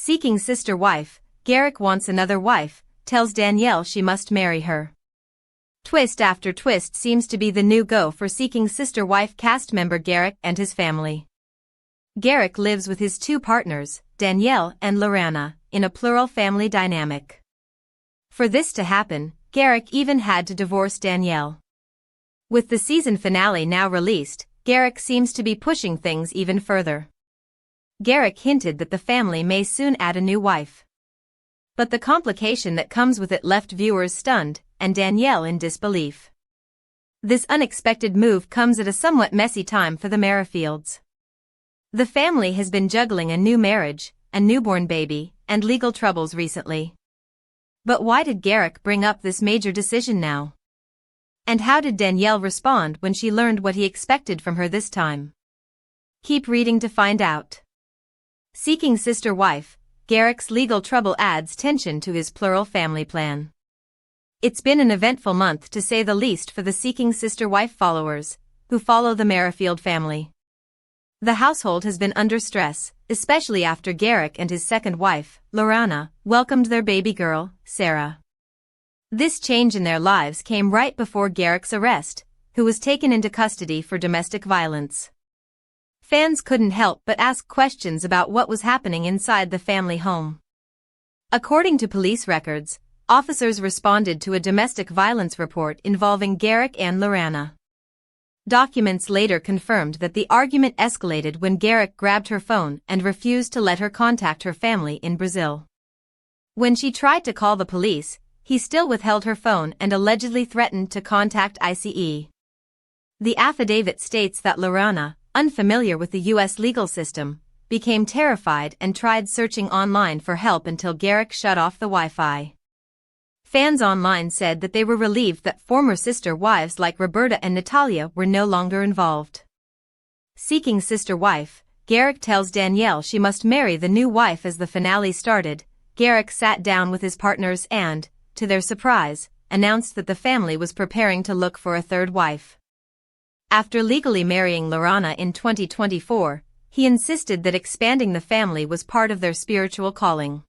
Seeking sister wife, Garrick wants another wife, tells Dannielle she must marry her. Twist after twist seems to be the new go for Seeking sister wife cast member Garrick and his family. Garrick lives with his two partners, Dannielle and Lorana, in a plural family dynamic. For this to happen, Garrick even had to divorce Dannielle. With the season finale now released, Garrick seems to be pushing things even further. Garrick hinted that the family may soon add a new wife. But the complication that comes with it left viewers stunned, and Dannielle in disbelief. This unexpected move comes at a somewhat messy time for the Merrifields. The family has been juggling a new marriage, a newborn baby, and legal troubles recently. But why did Garrick bring up this major decision now? And how did Dannielle respond when she learned what he expected from her this time? Keep reading to find out. Seeking sister wife, Garrick's legal trouble adds tension to his plural family plan. It's been an eventful month to say the least for the Seeking sister wife followers, who follow the Merrifield family. The household has been under stress, especially after Garrick and his second wife, Lorana, welcomed their baby girl, Sarah. This change in their lives came right before Garrick's arrest, who was taken into custody for domestic violence. Fans couldn't help but ask questions about what was happening inside the family home. According to police records, officers responded to a domestic violence report involving Garrick and Lorana. Documents later confirmed that the argument escalated when Garrick grabbed her phone and refused to let her contact her family in Brazil. When she tried to call the police, he still withheld her phone and allegedly threatened to contact ICE. The affidavit states that Lorana, unfamiliar with the U.S. legal system, became terrified and tried searching online for help until Garrick shut off the Wi-Fi. Fans online said that they were relieved that former sister wives like Roberta and Natalia were no longer involved. Seeking sister wife, Garrick tells Dannielle she must marry the new wife. As the finale started, Garrick sat down with his partners and, to their surprise, announced that the family was preparing to look for a third wife. After legally marrying Lorana in 2024, he insisted that expanding the family was part of their spiritual calling.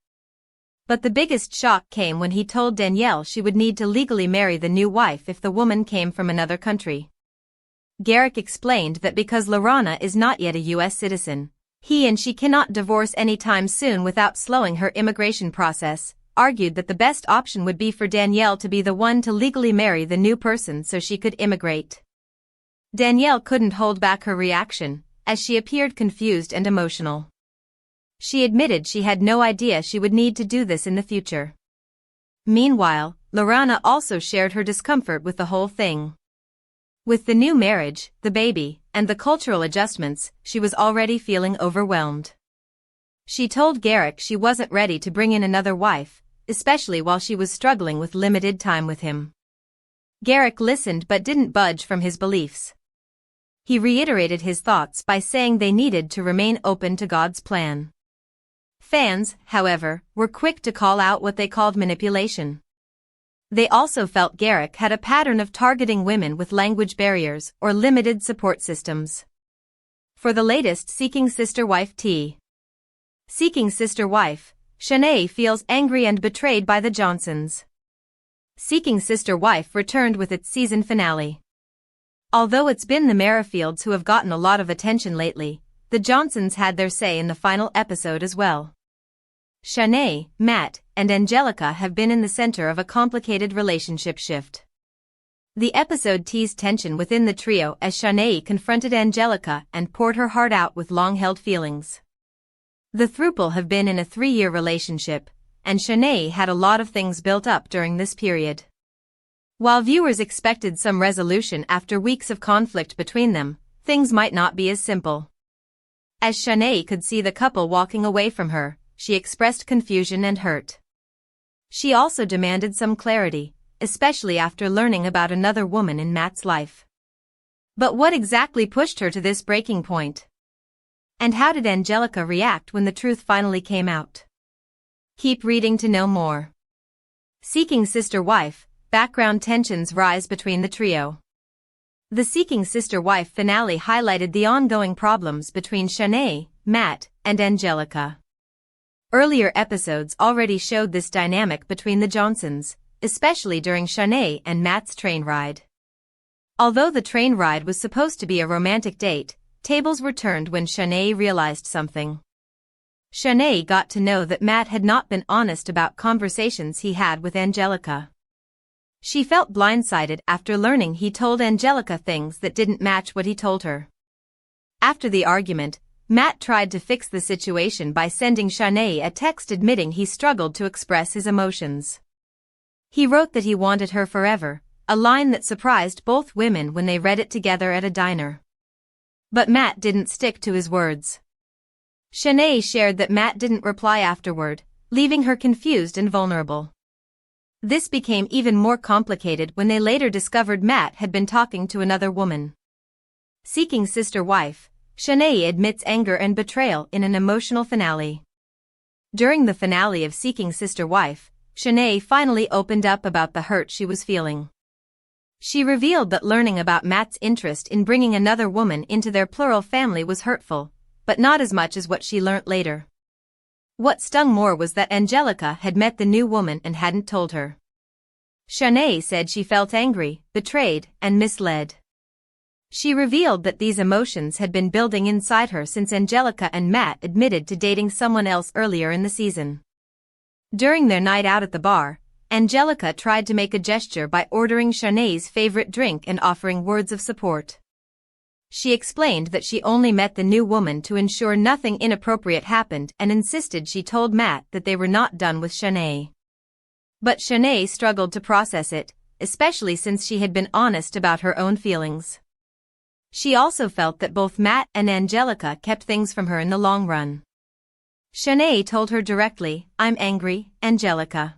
But the biggest shock came when he told Dannielle she would need to legally marry the new wife if the woman came from another country. Garrick explained that because Lorana is not yet a U.S. citizen, he and she cannot divorce anytime soon without slowing her immigration process, argued that the best option would be for Dannielle to be the one to legally marry the new person so she could immigrate. Dannielle couldn't hold back her reaction, as she appeared confused and emotional. She admitted she had no idea she would need to do this in the future. Meanwhile, Lorana also shared her discomfort with the whole thing. With the new marriage, the baby, and the cultural adjustments, she was already feeling overwhelmed. She told Garrick she wasn't ready to bring in another wife, especially while she was struggling with limited time with him. Garrick listened but didn't budge from his beliefs. He reiterated his thoughts by saying they needed to remain open to God's plan. Fans, however, were quick to call out what they called manipulation. They also felt Garrick had a pattern of targeting women with language barriers or limited support systems. For the latest Seeking Sister Wife tea. Seeking Sister Wife, Shanae feels angry and betrayed by the Johnsons. Seeking Sister Wife returned with its season finale. Although it's been the Merrifields who have gotten a lot of attention lately, the Johnsons had their say in the final episode as well. Shanae, Matt, and Angelica have been in the center of a complicated relationship shift. The episode teased tension within the trio as Shanae confronted Angelica and poured her heart out with long-held feelings. The throuple have been in a 3-year relationship, and Shanae had a lot of things built up during this period. While viewers expected some resolution after weeks of conflict between them, things might not be as simple. As Shanae could see the couple walking away from her, she expressed confusion and hurt. She also demanded some clarity, especially after learning about another woman in Matt's life. But what exactly pushed her to this breaking point? And how did Angelica react when the truth finally came out? Keep reading to know more. Seeking Sister Wife, background tensions rise between the trio. The Seeking Sister Wife finale highlighted the ongoing problems between Shanae, Matt, and Angelica. Earlier episodes already showed this dynamic between the Johnsons, especially during Shanae and Matt's train ride. Although the train ride was supposed to be a romantic date, tables were turned when Shanae realized something. Shanae got to know that Matt had not been honest about conversations he had with Angelica. She felt blindsided after learning he told Angelica things that didn't match what he told her. After the argument, Matt tried to fix the situation by sending Shanae a text admitting he struggled to express his emotions. He wrote that he wanted her forever, a line that surprised both women when they read it together at a diner. But Matt didn't stick to his words. Shanae shared that Matt didn't reply afterward, leaving her confused and vulnerable. This became even more complicated when they later discovered Matt had been talking to another woman. Seeking sister wife, Shanae admits anger and betrayal in an emotional finale. During the finale of Seeking Sister Wife, Shanae finally opened up about the hurt she was feeling. She revealed that learning about Matt's interest in bringing another woman into their plural family was hurtful, but not as much as what she learnt later. What stung more was that Angelica had met the new woman and hadn't told her. Shanae said she felt angry, betrayed, and misled. She revealed that these emotions had been building inside her since Angelica and Matt admitted to dating someone else earlier in the season. During their night out at the bar, Angelica tried to make a gesture by ordering Shanae's favorite drink and offering words of support. She explained that she only met the new woman to ensure nothing inappropriate happened and insisted she told Matt that they were not done with Shanae. But Shanae struggled to process it, especially since she had been honest about her own feelings. She also felt that both Matt and Angelica kept things from her in the long run. Shanae told her directly, "I'm angry, Angelica.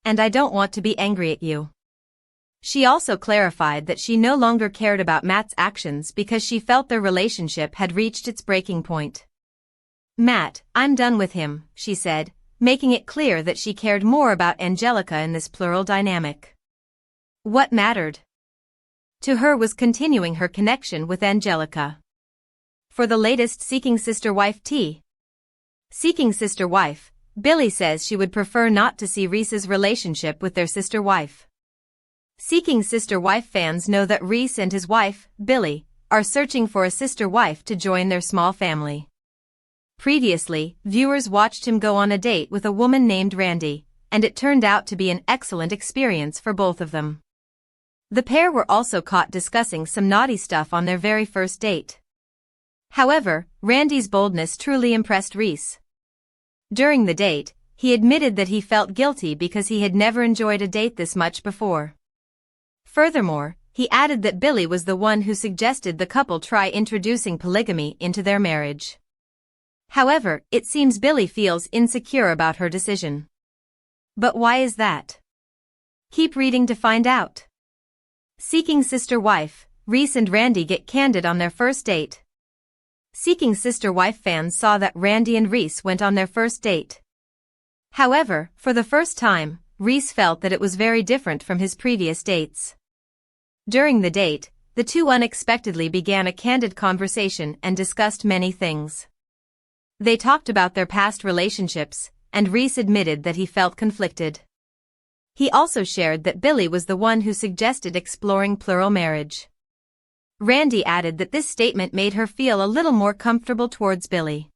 And I don't want to be angry at you." She also clarified that she no longer cared about Matt's actions because she felt their relationship had reached its breaking point. "Matt, I'm done with him," she said, making it clear that she cared more about Angelica in this plural dynamic. What mattered to her was continuing her connection with Angelica. For the latest Seeking Sister Wife tea. Seeking Sister Wife, Billy says she would prefer not to see Reese's relationship with their sister wife. Seeking Sister Wife fans know that Reese and his wife, Billy, are searching for a sister wife to join their small family. Previously, viewers watched him go on a date with a woman named Randy, and it turned out to be an excellent experience for both of them. The pair were also caught discussing some naughty stuff on their very first date. However, Randy's boldness truly impressed Reese. During the date, he admitted that he felt guilty because he had never enjoyed a date this much before. Furthermore, he added that Billy was the one who suggested the couple try introducing polygamy into their marriage. However, it seems Billy feels insecure about her decision. But why is that? Keep reading to find out. Seeking Sister Wife, Reese and Randy get candid on their first date. Seeking Sister Wife fans saw that Randy and Reese went on their first date. However, for the first time, Reese felt that it was very different from his previous dates. During the date, the two unexpectedly began a candid conversation and discussed many things. They talked about their past relationships, and Reese admitted that he felt conflicted. He also shared that Billy was the one who suggested exploring plural marriage. Randy added that this statement made her feel a little more comfortable towards Billy.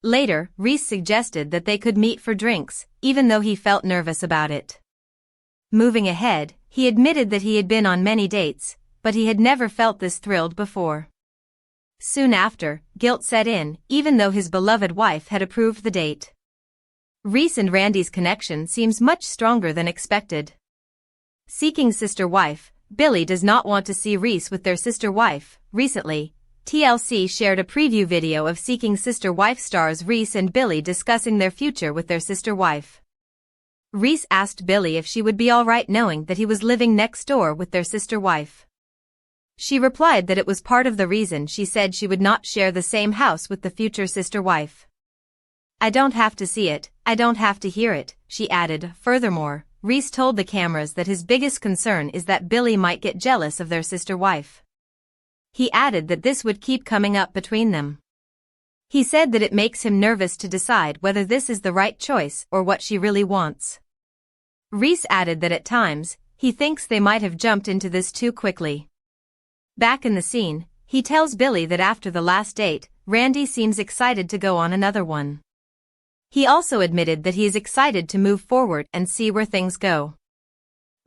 Later, Reese suggested that they could meet for drinks, even though he felt nervous about it. Moving ahead, he admitted that he had been on many dates, but he had never felt this thrilled before. Soon after, guilt set in, even though his beloved wife had approved the date. Reese and Randy's connection seems much stronger than expected. Seeking Sister Wife, Billy does not want to see Reese with their sister wife. Recently, TLC shared a preview video of Seeking Sister Wife stars Reese and Billy discussing their future with their sister wife. Reese asked Billy if she would be alright knowing that he was living next door with their sister wife. She replied that it was part of the reason she said she would not share the same house with the future sister wife. "I don't have to see it, I don't have to hear it," she added. Furthermore, Reese told the cameras that his biggest concern is that Billy might get jealous of their sister wife. He added that this would keep coming up between them. He said that it makes him nervous to decide whether this is the right choice or what she really wants. Reese added that at times, he thinks they might have jumped into this too quickly. Back in the scene, he tells Billy that after the last date, Randy seems excited to go on another one. He also admitted that he is excited to move forward and see where things go.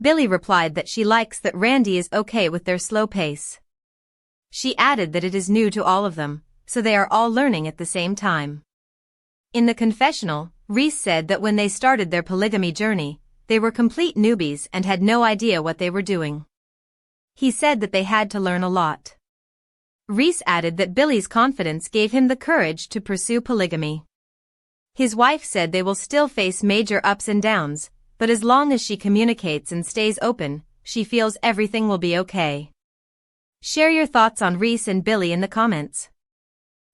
Billy replied that she likes that Randy is okay with their slow pace. She added that it is new to all of them, so they are all learning at the same time. In the confessional, Reese said that when they started their polygamy journey, they were complete newbies and had no idea what they were doing. He said that they had to learn a lot. Reese added that Billy's confidence gave him the courage to pursue polygamy. His wife said they will still face major ups and downs, but as long as she communicates and stays open, she feels everything will be okay. Share your thoughts on Reese and Billy in the comments.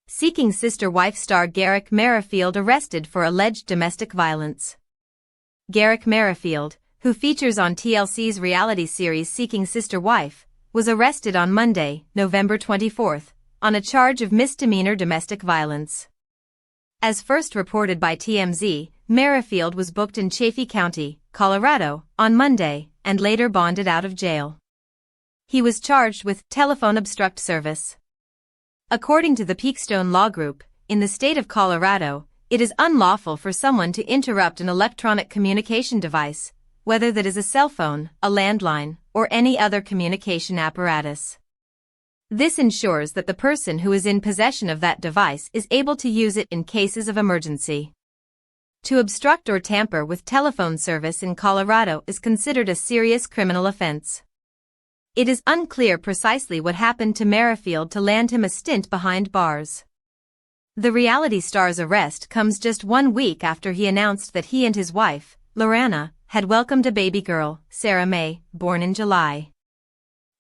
Seeking Sister Wife star Garrick Merrifield arrested for alleged domestic violence. Garrick Merrifield, who features on TLC's reality series Seeking Sister Wife, was arrested on Monday, November 24, on a charge of misdemeanor domestic violence. As first reported by TMZ, Merrifield was booked in Chaffee County, Colorado, on Monday, and later bonded out of jail. He was charged with telephone obstruct service. According to the Peakstone Law Group, in the state of Colorado, it is unlawful for someone to interrupt an electronic communication device, whether that is a cell phone, a landline, or any other communication apparatus. This ensures that the person who is in possession of that device is able to use it in cases of emergency. To obstruct or tamper with telephone service in Colorado is considered a serious criminal offense. It is unclear precisely what happened to Merrifield to land him a stint behind bars. The reality star's arrest comes just 1 week after he announced that he and his wife, Lorana, had welcomed a baby girl, Sarah May, born in July.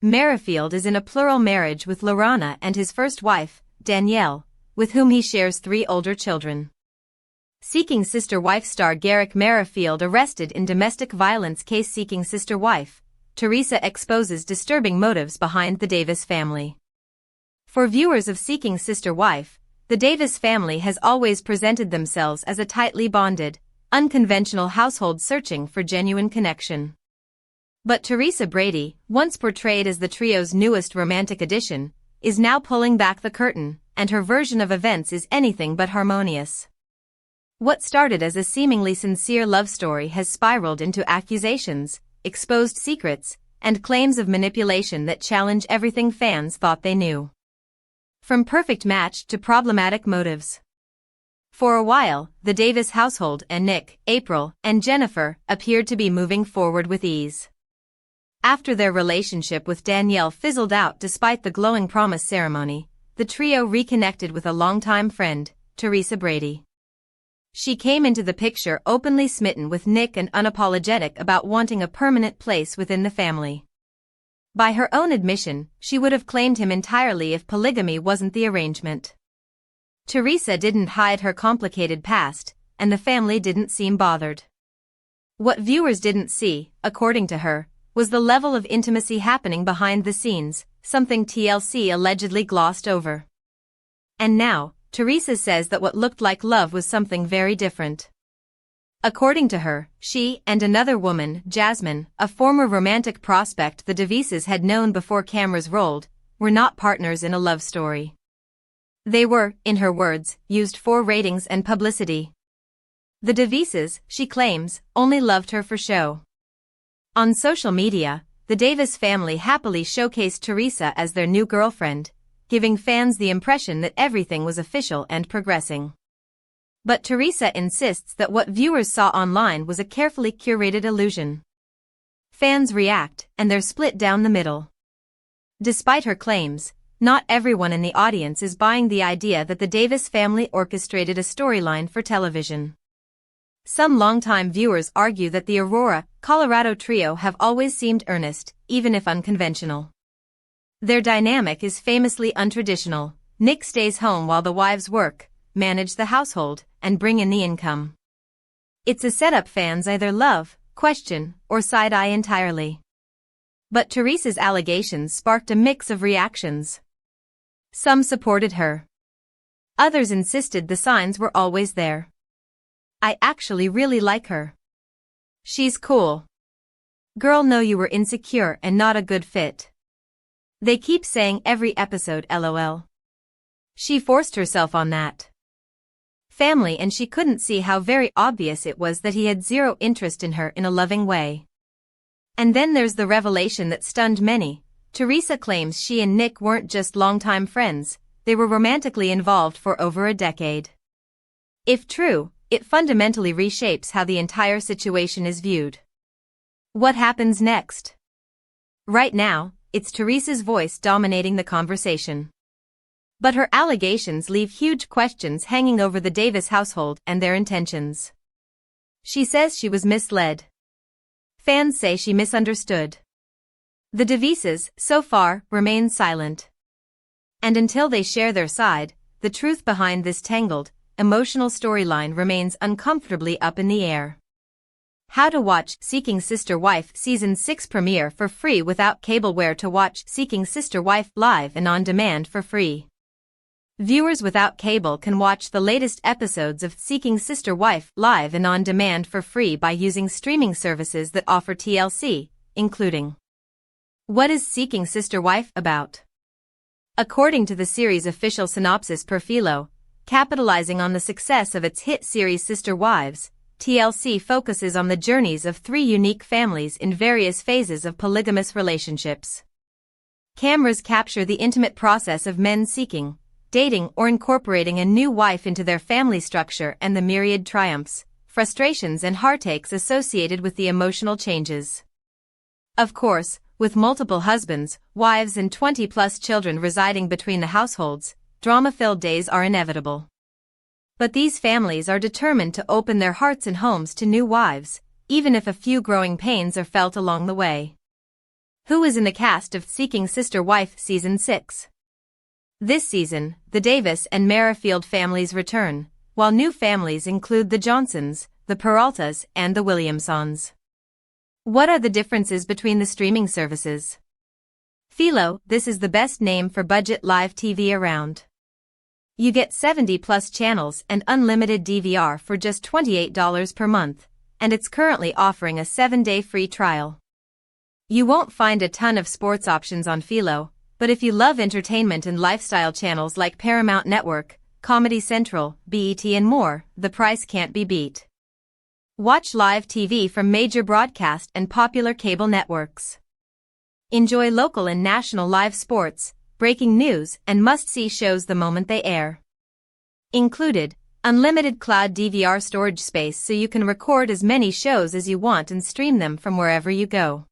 Merrifield is in a plural marriage with Lorana and his first wife, Dannielle, with whom he shares 3 older children. Seeking Sister Wife star Garrick Merrifield arrested in domestic violence case. Seeking Sister Wife, Teresa exposes disturbing motives behind the Davis family. For viewers of Seeking Sister Wife, the Davis family has always presented themselves as a tightly bonded, unconventional household searching for genuine connection. But Teresa Brady, once portrayed as the trio's newest romantic addition, is now pulling back the curtain, and her version of events is anything but harmonious. What started as a seemingly sincere love story has spiraled into accusations, exposed secrets, and claims of manipulation that challenge everything fans thought they knew. From perfect match to problematic motives. For a while, the Davis household and Nick, April, and Jennifer appeared to be moving forward with ease. After their relationship with Dannielle fizzled out despite the glowing promise ceremony, the trio reconnected with a longtime friend, Teresa Brady. She came into the picture openly smitten with Nick and unapologetic about wanting a permanent place within the family. By her own admission, she would have claimed him entirely if polygamy wasn't the arrangement. Teresa didn't hide her complicated past, and the family didn't seem bothered. What viewers didn't see, according to her, was the level of intimacy happening behind the scenes, something TLC allegedly glossed over. And now, Teresa says that what looked like love was something very different. According to her, she and another woman, Jasmine, a former romantic prospect the Davises had known before cameras rolled, were not partners in a love story. They were, in her words, used for ratings and publicity. The Davises, she claims, only loved her for show. On social media, the Davis family happily showcased Teresa as their new girlfriend, giving fans the impression that everything was official and progressing. But Teresa insists that what viewers saw online was a carefully curated illusion. Fans react, and they're split down the middle. Despite her claims, not everyone in the audience is buying the idea that the Davis family orchestrated a storyline for television. Some longtime viewers argue that the Aurora, Colorado trio have always seemed earnest, even if unconventional. Their dynamic is famously untraditional. Nick stays home while the wives work, manage the household, and bring in the income. It's a setup fans either love, question, or side-eye entirely. But Teresa's allegations sparked a mix of reactions. Some supported her. Others insisted the signs were always there. I actually really like her. She's cool. Girl, know you were insecure and not a good fit. They keep saying every episode LOL. She forced herself on that. Family, and she couldn't see how very obvious it was that he had zero interest in her in a loving way. And then there's the revelation that stunned many. Teresa claims she and Nick weren't just longtime friends, they were romantically involved for over a decade. If true, it fundamentally reshapes how the entire situation is viewed. What happens next? Right now, it's Teresa's voice dominating the conversation. But her allegations leave huge questions hanging over the Davis household and their intentions. She says she was misled. Fans say she misunderstood. The Davises, so far, remain silent. And until they share their side, the truth behind this tangled, emotional storyline remains uncomfortably up in the air. How to watch Seeking Sister Wife Season 6 premiere for free without cable. Where to watch Seeking Sister Wife live and on demand for free. Viewers without cable can watch the latest episodes of Seeking Sister Wife live and on demand for free by using streaming services that offer TLC, including. What is Seeking Sister Wife about? According to the series' official synopsis per Philo, capitalizing on the success of its hit series Sister Wives, TLC focuses on the journeys of three unique families in various phases of polygamous relationships. Cameras capture the intimate process of men seeking, dating, or incorporating a new wife into their family structure and the myriad triumphs, frustrations, and heartaches associated with the emotional changes. Of course, with multiple husbands, wives, and 20-plus children residing between the households, drama-filled days are inevitable. But these families are determined to open their hearts and homes to new wives, even if a few growing pains are felt along the way. Who is in the cast of Seeking Sister Wife Season 6? This season, the Davis and Merrifield families return, while new families include the Johnsons, the Peraltas, and the Williamsons. What are the differences between the streaming services? Philo, this is the best name for budget live TV around. You get 70-plus channels and unlimited DVR for just $28 per month, and it's currently offering a 7-day free trial. You won't find a ton of sports options on Philo, but if you love entertainment and lifestyle channels like Paramount Network, Comedy Central, BET, and more, the price can't be beat. Watch live TV from major broadcast and popular cable networks. Enjoy local and national live sports, breaking news, and must-see shows the moment they air. Included, unlimited cloud DVR storage space so you can record as many shows as you want and stream them from wherever you go.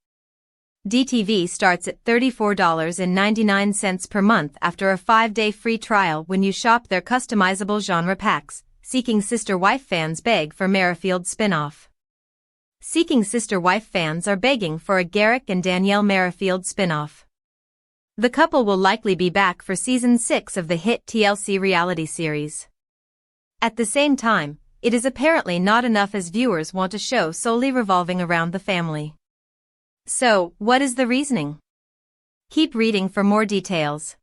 DTV starts at $34.99 per month after a 5-day free trial when you shop their customizable genre packs. Seeking Sister Wife fans beg for Merrifield spin-off. Seeking Sister Wife fans are begging for a Garrick and Dannielle Merrifield spin-off. The couple will likely be back for Season 6 of the hit TLC reality series. At the same time, it is apparently not enough as viewers want a show solely revolving around the family. So, what is the reasoning? Keep reading for more details.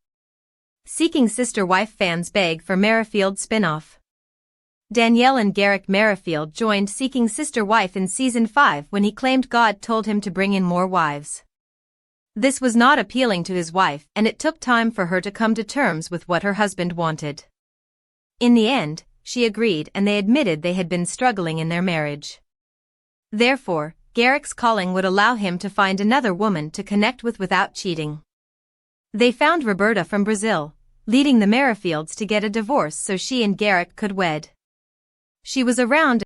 Seeking Sister Wife fans beg for Merrifield spin-off. Dannielle and Garrick Merrifield joined Seeking Sister Wife in Season 5 when he claimed God told him to bring in more wives. This was not appealing to his wife, and it took time for her to come to terms with what her husband wanted. In the end, she agreed, and they admitted they had been struggling in their marriage. Therefore, Garrick's calling would allow him to find another woman to connect with without cheating. They found Roberta from Brazil, leading the Merrifields to get a divorce so she and Garrick could wed. She was around